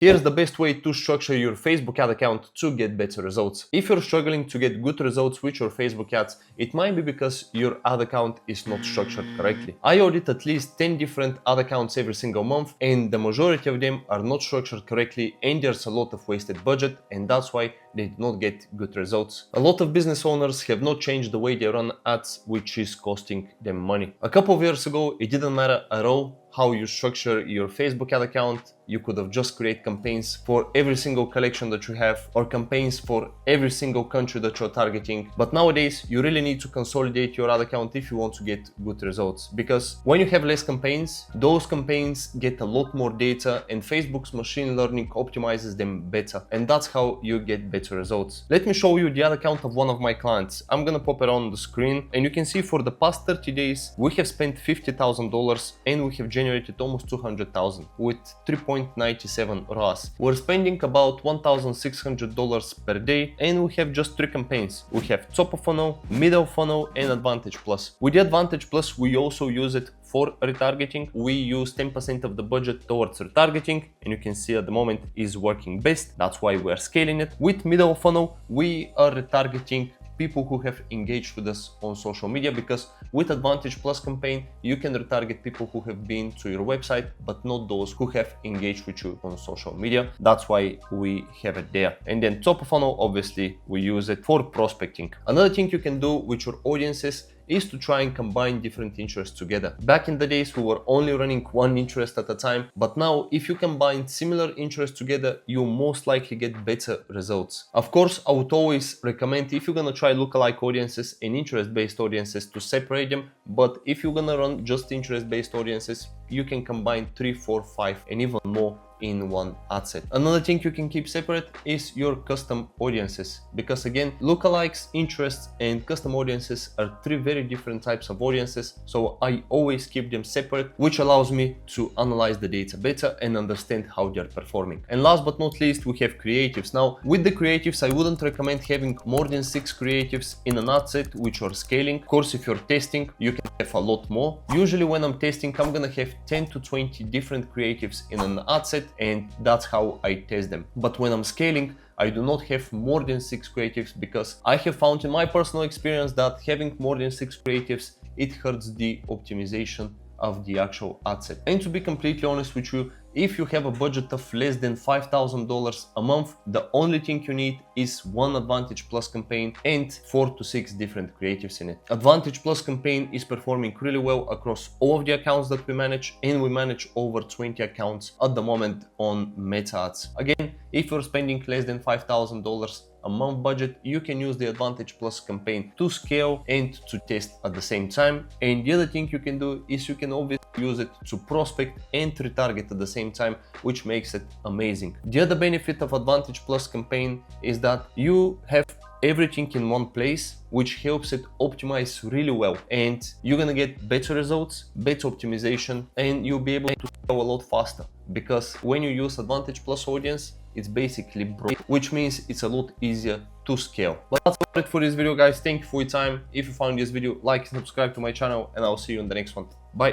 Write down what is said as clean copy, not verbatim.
Here's the best way to structure your Facebook ad account to get better results. If you're struggling to get good results with your Facebook ads, it might be because your ad account is not structured correctly. I audit at least 10 different ad accounts every single month, and the majority of them are not structured correctly, and there's a lot of wasted budget, and that's why they do not get good results. A lot of business owners have not changed the way they run ads, which is costing them money. A couple of years ago, it didn't matter at all how you structure your Facebook ad account. You could have just created campaigns for every single collection that you have, or campaigns for every single country that you're targeting. But nowadays, you really need to consolidate your ad account if you want to get good results. Because when you have less campaigns, those campaigns get a lot more data, and Facebook's machine learning optimizes them better. And that's how you get better results. Let me show you the ad account of one of my clients. I'm gonna pop it on the screen, and you can see for the past 30 days, we have spent $50,000 and we have generated almost 200,000 with 3.97 ROAS. We're spending about $1,600 per day, and we have just 3 campaigns. We have top of funnel, middle funnel, and Advantage Plus. With the Advantage Plus, we also use it for retargeting. We use 10% of the budget towards retargeting, and you can see at the moment is working best. That's why we are scaling it. With middle funnel, we are retargeting people who have engaged with us on social media, because with Advantage Plus campaign, you can retarget people who have been to your website, but not those who have engaged with you on social media. That's why we have it there. And then top of funnel, obviously, we use it for prospecting. Another thing you can do with your audiences is to try and combine different interests together. Back in the days, we were only running one interest at a time, but now if you combine similar interests together, you most likely get better results. Of course, I would always recommend, if you're gonna try lookalike audiences and interest-based audiences, to separate them, but if you're gonna run just interest-based audiences, you can combine 3, 4, 5, and even more in one ad set. Another thing you can keep separate is your custom audiences, because again, lookalikes, interests, and custom audiences are 3 very different types of audiences, so I always keep them separate, which allows me to analyze the data better and understand how they're performing. And last but not least, we have creatives. Now, with the creatives, I wouldn't recommend having more than 6 creatives in an ad set which are scaling. Of course, if you're testing, you can have a lot more. Usually when I'm testing, I'm gonna have 10 to 20 different creatives in an ad set, and that's how I test them. But when I'm scaling, I do not have more than 6 creatives, because I have found in my personal experience that having more than 6 creatives, it hurts the optimization of the actual ad set. And to be completely honest with you, if you have a budget of less than $5,000 a month, the only thing you need is one Advantage Plus campaign and 4 to 6 different creatives in it. Advantage Plus campaign is performing really well across all of the accounts that we manage, and we manage over 20 accounts at the moment on Meta ads. Again, if you're spending less than $5,000 a month budget, you can use the Advantage Plus campaign to scale and to test at the same time. And the other thing you can do is you can obviously use it to prospect and retarget at the same time, which makes it amazing. The other benefit of Advantage Plus campaign is that you have everything in one place, which helps it optimize really well, and you're gonna get better results, better optimization, and you'll be able to scale a lot faster, because when you use Advantage Plus audience, it's basically broke, which means it's a lot easier to scale. But that's it for this video, guys. Thank you for your time. If you found this video, like and subscribe to my channel, and I'll see you in the next one. Bye.